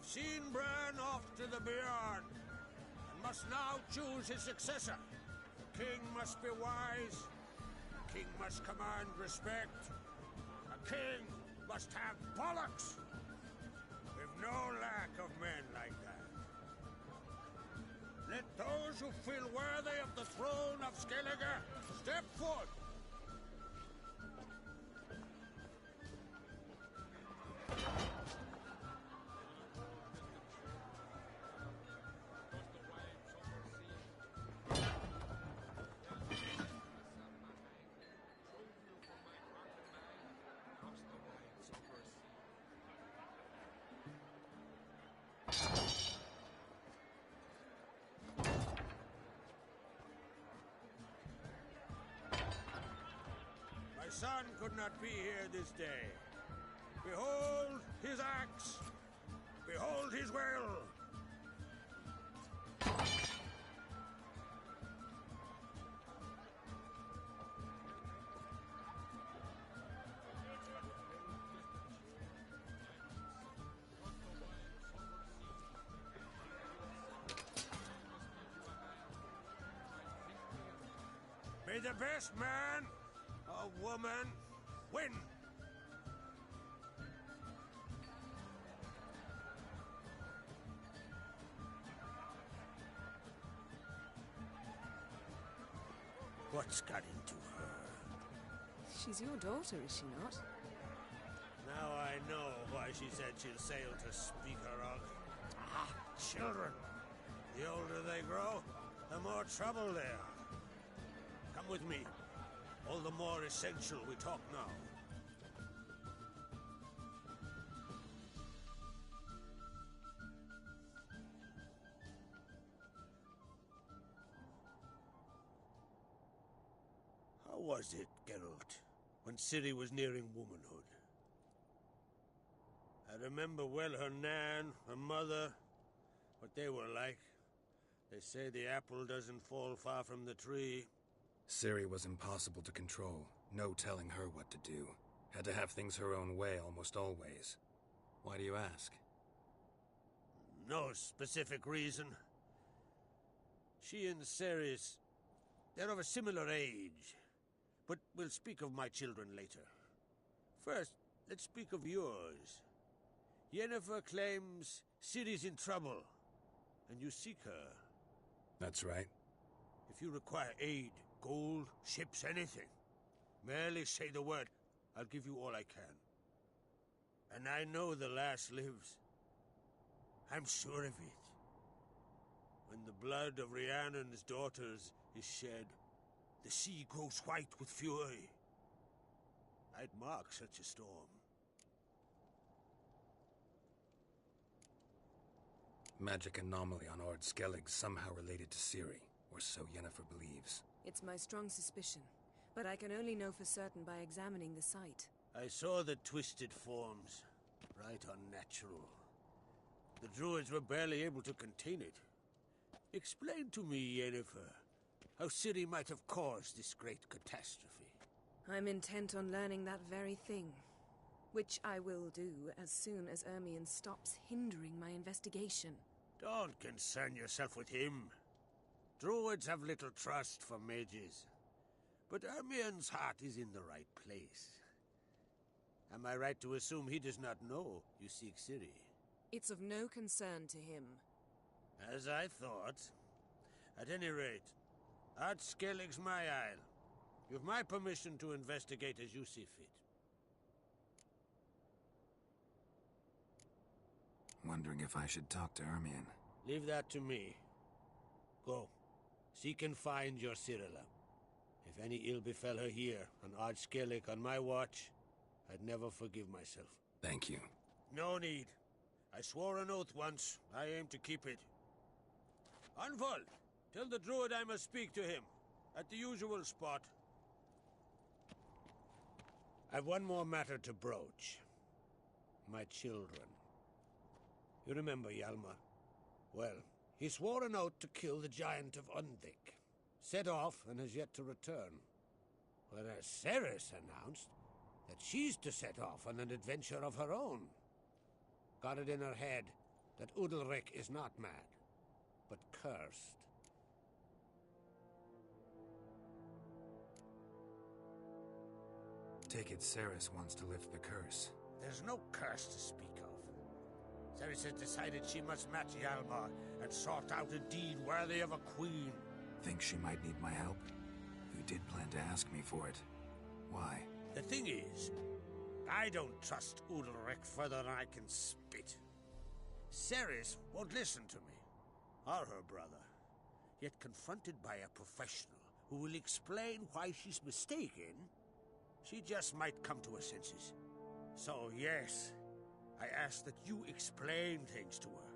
have seen Bran off to the Beyond, and must now choose his successor. The king must be wise. The king must command respect. A king must have bollocks. We've no lack of men like that. Let those who feel worthy of the throne of Skellige step forth. My son could not be here this day. Behold his axe. Behold his will. May the best man or woman win. What's got into her? She's your daughter, is she not? Now I know why she said she'll sail to speak her of. Ah, children. The older they grow, the more trouble they are. Come with me. All the more essential we talk now. How was it, Geralt, when Ciri was nearing womanhood? I remember well her nan, her mother, what they were like. They say the apple doesn't fall far from the tree. Ciri was impossible to control. No telling her what to do. Had to have things her own way almost always. Why do you ask? No specific reason. She and Ceres, they're of a similar age. But we'll speak of my children later. First, let's speak of yours. Yennefer claims Ciri's in trouble, and you seek her. That's right. If you require aid, gold, ships, anything, merely say the word. I'll give you all I can. And I know the lass lives. I'm sure of it. When the blood of Rhiannon's daughters is shed, the sea grows white with fury. I'd mark such a storm. Magic anomaly on Ard Skellig somehow related to Ciri, or so Yennefer believes. It's my strong suspicion, but I can only know for certain by examining the site. I saw the twisted forms. Right unnatural. The druids were barely able to contain it. Explain to me, Yennefer, how Ciri might have caused this great catastrophe. I'm intent on learning that very thing, which I will do as soon as Ermion stops hindering my investigation. Don't concern yourself with him. Druids have little trust for mages. But Ermion's heart is in the right place. Am I right to assume he does not know you seek Ciri? It's of no concern to him. As I thought. At any rate, Ard Skellig's my isle. You've my permission to investigate as you see fit. Wondering if I should talk to Ermion. Leave that to me. Go. Seek and find your Cyrilla. If any ill befell her here, on Ard Skellig on my watch, I'd never forgive myself. Thank you. No need. I swore an oath once. I aim to keep it. Anvald, tell the druid I must speak to him. At the usual spot. I've one more matter to broach. My children. You remember Hjalmar? Well, he swore an oath to kill the giant of Undvik. Set off and has yet to return. Whereas Ceres announced that she's to set off on an adventure of her own. Got it in her head that Udalric is not mad, but cursed. Take it Ceres wants to lift the curse. There's no curse to speak of. Ceres has decided she must match Hjalmar and sought out a deed worthy of a queen. Think she might need my help? You did plan to ask me for it. Why? The thing is, I don't trust Udalric further than I can spit. Ceres won't listen to me, or her brother. Yet confronted by a professional who will explain why she's mistaken, she just might come to her senses. So yes, I ask that you explain things to her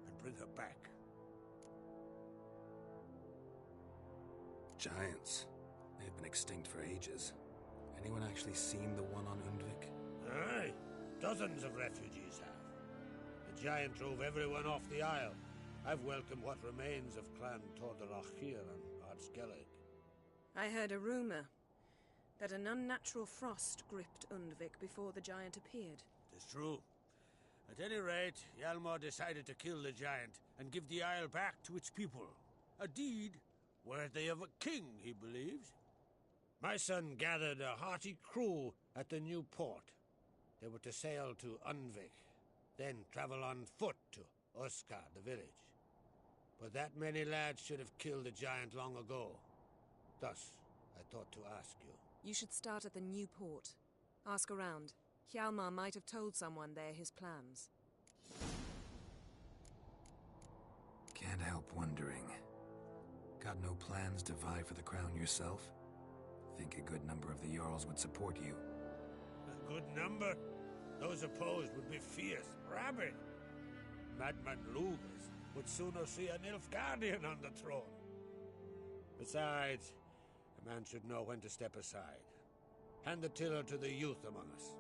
and bring her back. Giants. They've been extinct for ages. Anyone actually seen the one on Undvik? Aye, dozens of refugees have. The giant drove everyone off the isle. I've welcomed what remains of Clan Tordarachir and Ardskellig. I heard a rumor that an unnatural frost gripped Undvik before the giant appeared. It's true. At any rate, Hjalmar decided to kill the giant and give the isle back to its people. A deed worthy of a king, he believes. My son gathered a hearty crew at the new port. They were to sail to Undvik, then travel on foot to Oskar, the village. But that many lads should have killed the giant long ago. Thus, I thought to ask you. You should start at the new port. Ask around. Hjalmar might have told someone there his plans. Can't help wondering. Got no plans to vie for the crown yourself? Think a good number of the Jarls would support you. A good number? Those opposed would be fierce, rabid. Madman Lugas would sooner see an Nilfgaardian on the throne. Besides, a man should know when to step aside. Hand the tiller to the youth among us.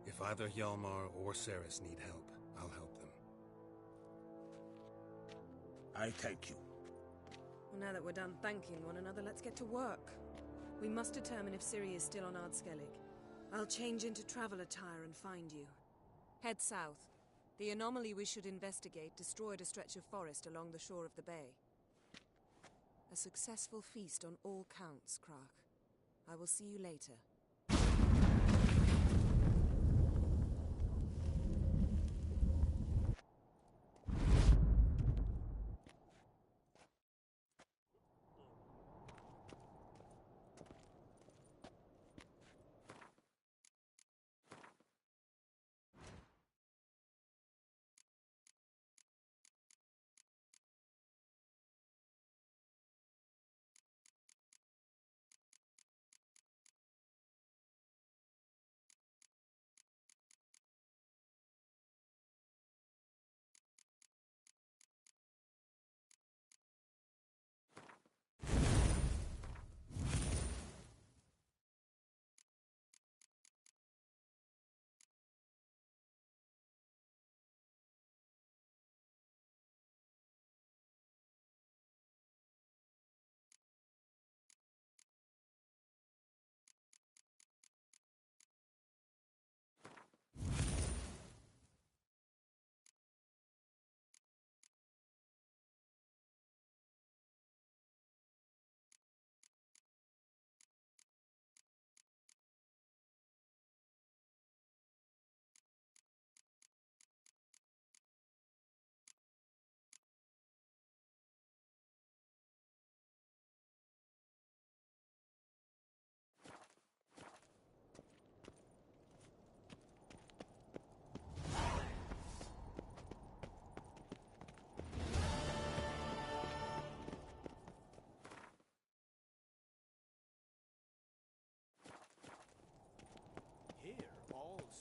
If either Hjalmar or Ceres need help, I'll help them. I thank you. Well, now that we're done thanking one another, let's get to work. We must determine if Ciri is still on Ardskellig. I'll change into travel attire and find you. Head south. The anomaly we should investigate destroyed a stretch of forest along the shore of the bay. A successful feast on all counts, Krak. I will see you later.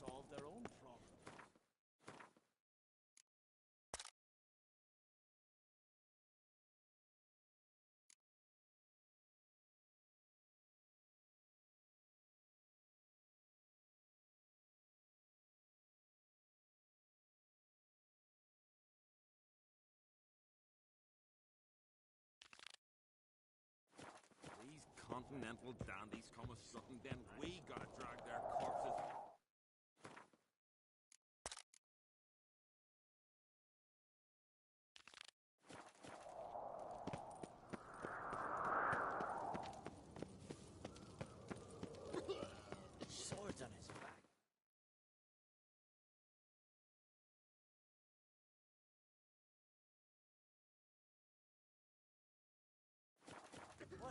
Solve their own problems. These continental dandies come with something, then we gotta drag their corpses.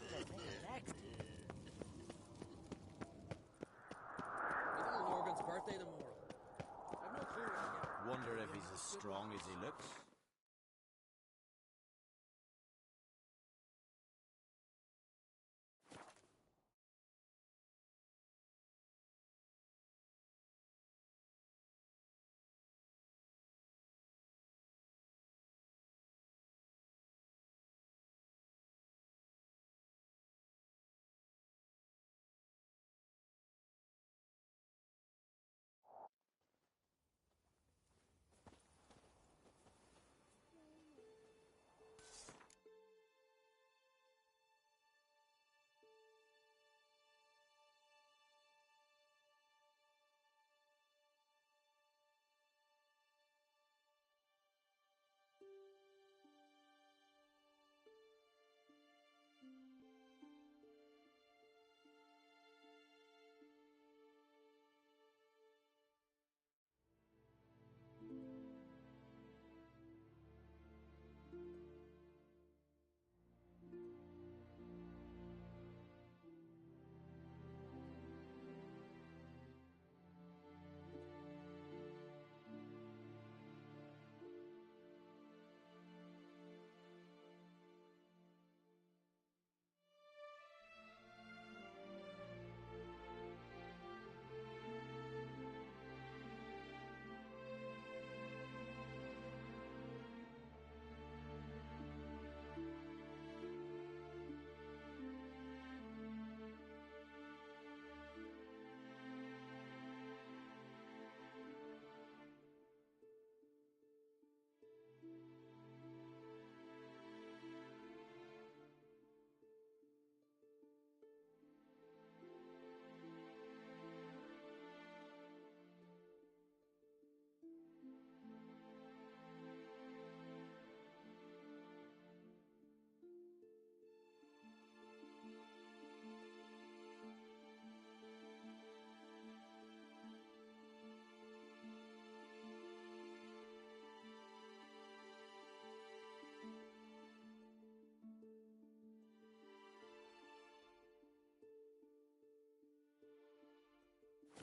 What they're thinking next. Little Morgan's birthday tomorrow. I've no clue what to get. Wonder if he's as strong as he looks.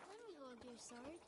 Let me hold your sword.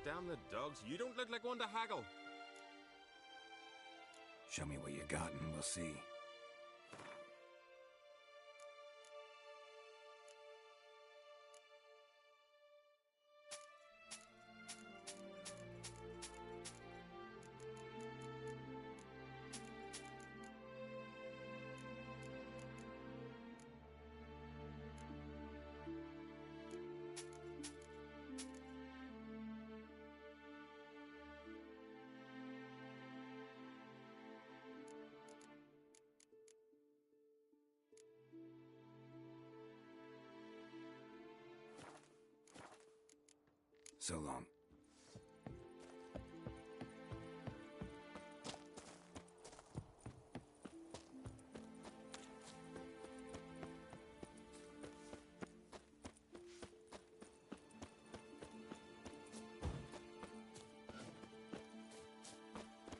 Damn the dogs, you don't look like one to haggle. Show me what you got and we'll see. So long.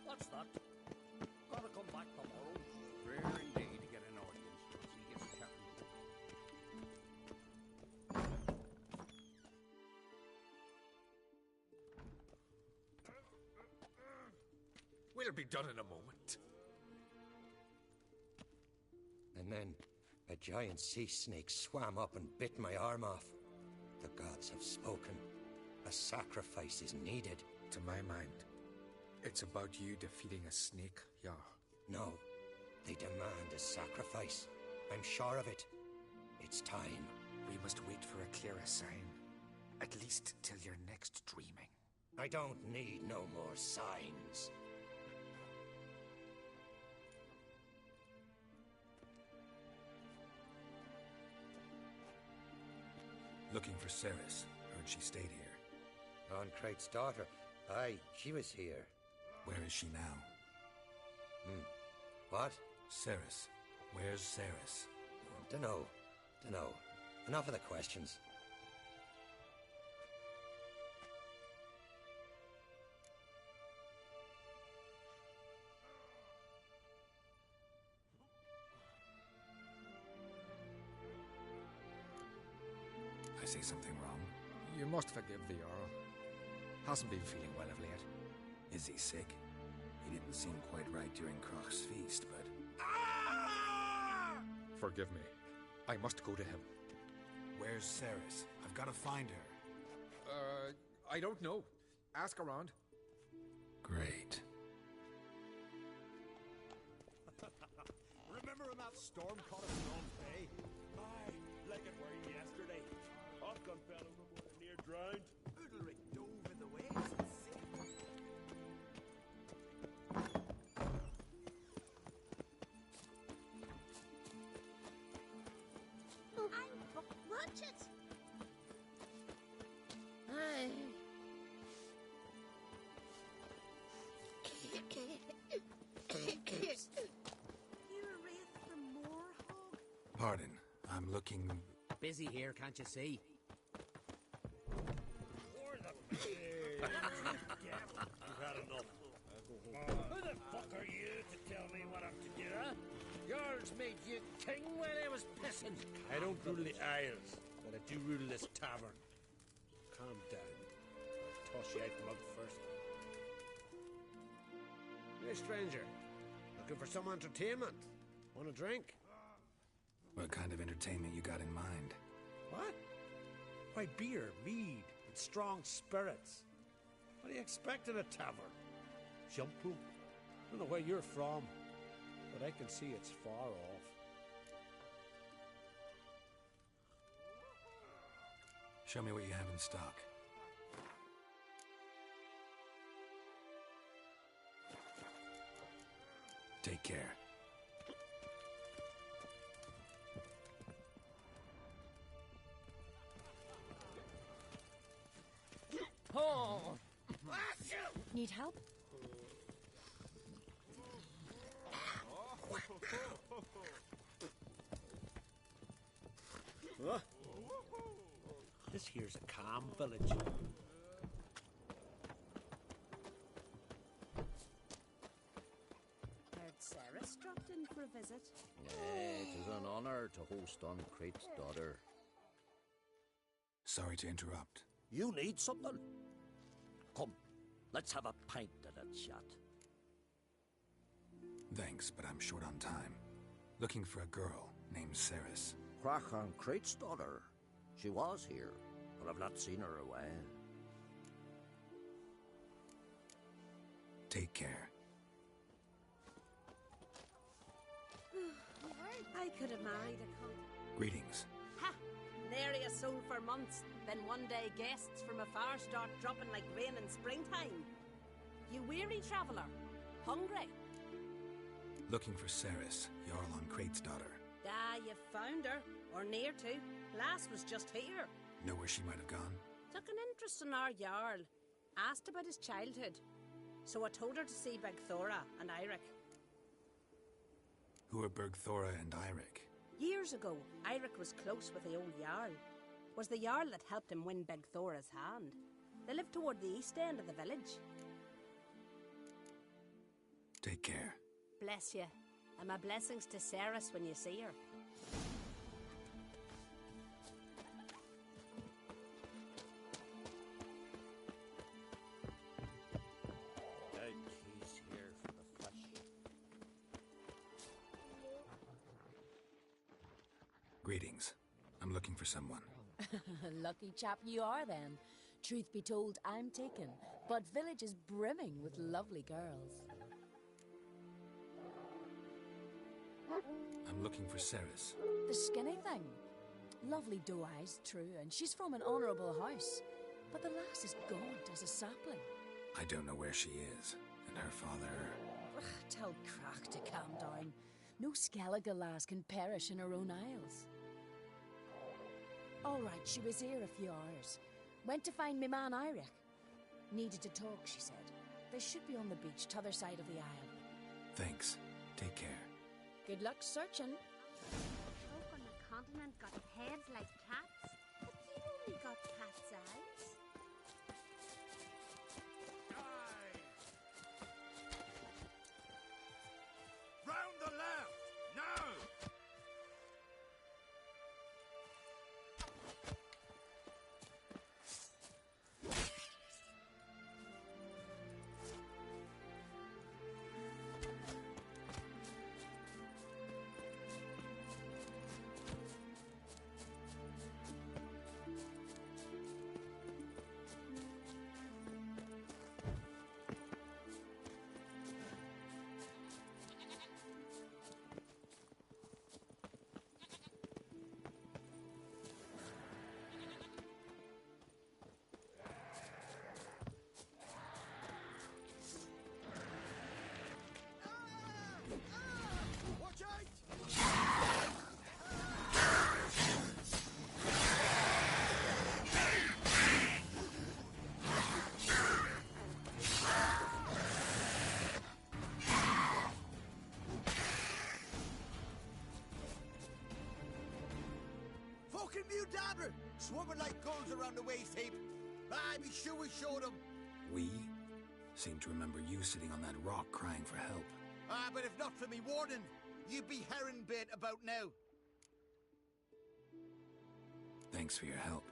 What's that? Gotta come back tomorrow. Rare indeed to get an audience once he gets chatting. We'll be done in a moment. And then a giant sea snake swam up and bit my arm off. The gods have spoken. A sacrifice is needed. To my mind, it's about you defeating a snake, Yar. No, they demand a sacrifice. I'm sure of it. It's time. We must wait for a clearer sign. At least till your next dreaming. I don't need no more signs. Looking for Ceres. Heard she stayed here. Crate's daughter. Aye, she was here. Where is she now? What? Ceres. Where's Ceres? Dunno. Enough of the questions. I say something wrong? You must forgive the Earl. Hasn't been feeling well of late. Is he sick? He didn't seem quite right during Croc's feast, but... Forgive me. I must go to him. Where's Ceres? I've got to find her. I don't know. Ask around. Great. Remember when that storm caught us in North Bay? Aye, like it were yesterday. Hopgun fell overboard and near drowned. Udalric dove in the waves and saved. Watch it! Aye. You're a wraith from Moorhog? Pardon, I'm looking... Busy here, can't you see? You've had enough. Who the fuck are you to tell me what I'm to do, huh? Yours made you king when I was pissing. I don't rule the Isles, but I do rule this tavern. Calm down. I'll toss you out mug first. Hey, stranger. Looking for some entertainment? Want a drink? What kind of entertainment you got in mind? What? Why, beer, mead, and strong spirits. What do you expect in a tavern? Jumpo? I don't know where you're from, but I can see it's far off. Show me what you have in stock. Take care. Oh! Need help? Huh? This here's a calm village. Heard Ceres dropped in for a visit. It is an honor to host on Crate's daughter. Sorry to interrupt. You need something? Come, let's have a pint at that shot. Thanks, but I'm short on time. Looking for a girl named Ceres. Crack on Crate's daughter. She was here, but I've not seen her a while. Take care. I could have married a cunt. Greetings. Ha! Nary a soul for months. Then one day guests from afar start dropping like rain in springtime. You weary traveller? Hungry? Looking for Ceres, Jarl on Crate's daughter. Ah, you found her. Or near to. Lass was just here. Know where she might have gone? Took an interest in our Jarl. Asked about his childhood. So I told her to see Bergthora and Eirik. Who are Bergthora and Eirik? Years ago, Eirik was close with the old Jarl. Was the Jarl that helped him win Bergthora's hand. They lived toward the east end of the village. Take care. Bless you. And my blessings to Ceres when you see her. He's here for the flesh. Greetings. I'm looking for someone. Lucky chap you are then. Truth be told, I'm taken, but village is brimming with lovely girls. I'm looking for Ceres. The skinny thing. Lovely doe eyes, true, and she's from an honourable house. But the lass is gaunt as a sapling. I don't know where she is, and her father... Tell Crack to calm down. No Skellige lass can perish in her own isles. All right, she was here a few hours. Went to find me man Iric. Needed to talk, she said. They should be on the beach, t'other side of the isle. Thanks. Take care. Good luck searching. Folk on the continent got heads like cats, but you only got cat's eyes. Round the left! Now! Watch out! Fucking mute dabber! Swarming like gulls around the waist heap. Ah, be sure we showed them. We? Seem to remember you sitting on that rock crying for help. Ah, but if not for me warning, you'd be herring bait about now. Thanks for your help.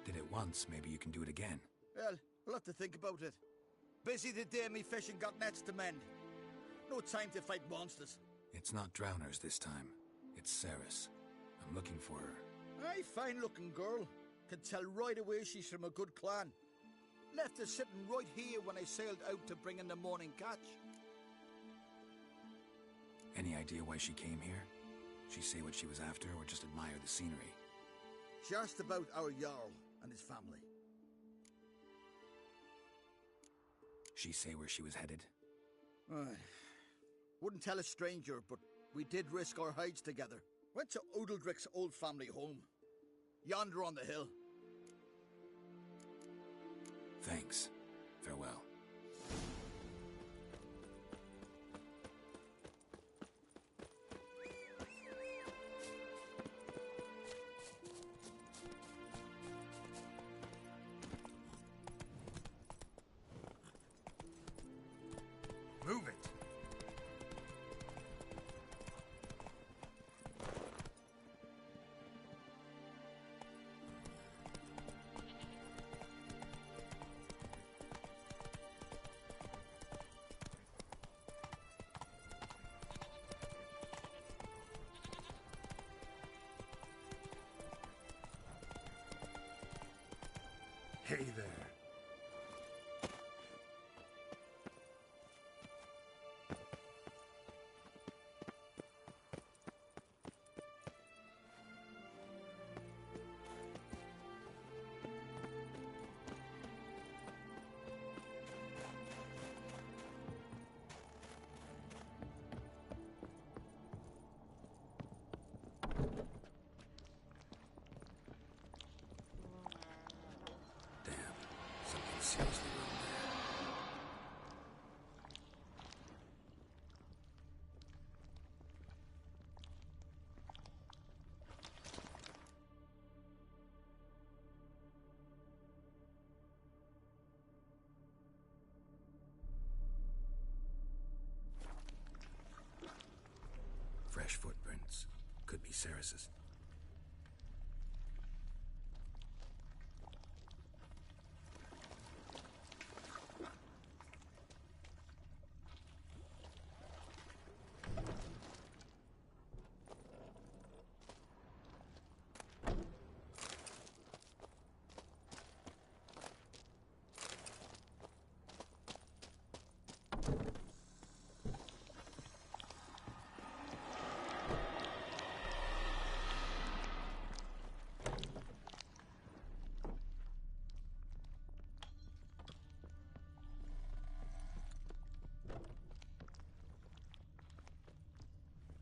Did it once, maybe you can do it again. Well, we'll have to think about it. Busy the day me fishing got nets to mend. No time to fight monsters. It's not drowners this time. It's Ceres. I'm looking for her. Aye, fine-looking girl. Can tell right away she's from a good clan. Left her sitting right here when I sailed out to bring in the morning catch. Any idea why she came here? She say what she was after or just admire the scenery? She asked about our Jarl and his family. She say where she was headed? Aye. Wouldn't tell a stranger, but we did risk our hides together. Went to Odeldrick's old family home. Yonder on the hill. Thanks. Farewell. Move it. Hey there. Seriously wrong there. Fresh footprints. Could be Ceres's.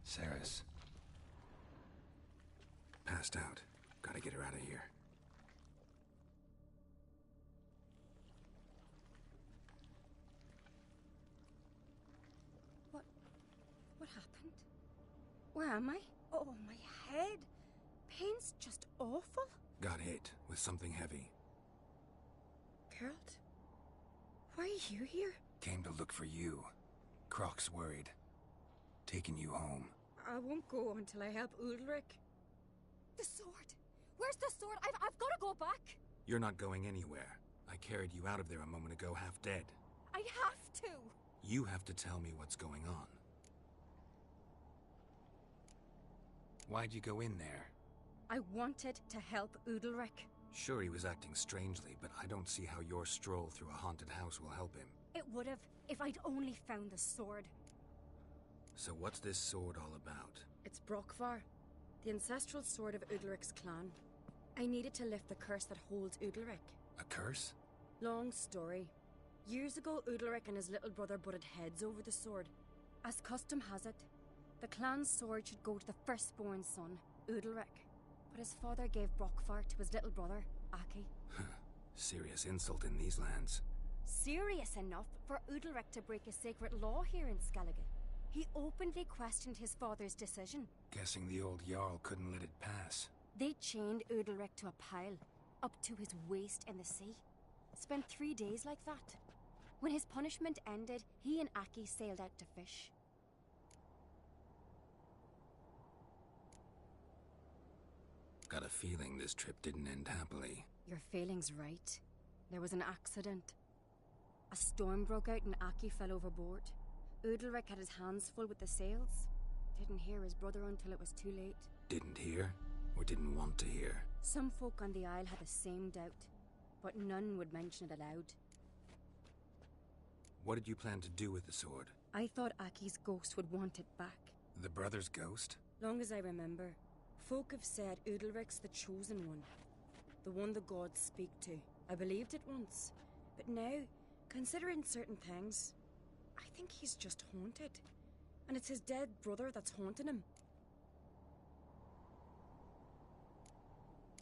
Saris. Passed out. Gotta get her out of here. What happened? Where am I? Oh, my head. Pain's just awful. Got hit with something heavy. Geralt? Why are you here? Came to look for you. Croc's worried. Taking you home. I won't go until I help Ulrich. The sword! Where's the sword? I've got to go back! You're not going anywhere. I carried you out of there a moment ago half dead. I have to! You have to tell me what's going on. Why'd you go in there? I wanted to help Ulrich. Sure, he was acting strangely, but I don't see how your stroll through a haunted house will help him. It would have if I'd only found the sword. So what's this sword all about? It's Brokvar, the ancestral sword of Udalric's clan. I needed to lift the curse that holds Udalric. A curse? Long story. Years ago, Udalric and his little brother butted heads over the sword. As custom has it, the clan's sword should go to the firstborn son, Udalric. But his father gave Brokvar to his little brother, Aki. Serious insult in these lands. Serious enough for Udalric to break a sacred law here in Skellige. He openly questioned his father's decision. Guessing the old Jarl couldn't let it pass. They chained Udalric to a pile, up to his waist in the sea. Spent 3 days like that. When his punishment ended, he and Aki sailed out to fish. Got a feeling this trip didn't end happily. Your feeling's right. There was an accident. A storm broke out and Aki fell overboard. Udalric had his hands full with the sails. Didn't hear his brother until it was too late. Didn't hear? Or didn't want to hear? Some folk on the Isle had the same doubt, but none would mention it aloud. What did you plan to do with the sword? I thought Aki's ghost would want it back. The brother's ghost? Long as I remember, folk have said Udalric's the chosen one. The one the gods speak to. I believed it once, but now, considering certain things, I think he's just haunted. And it's his dead brother that's haunting him.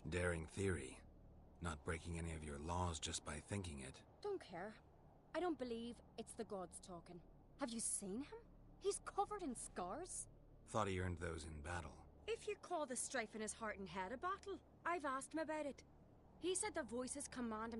Daring theory. Not breaking any of your laws just by thinking it. Don't care. I don't believe it's the gods talking. Have you seen him? He's covered in scars. Thought he earned those in battle. If you call the strife in his heart and head a battle, I've asked him about it. He said the voices command him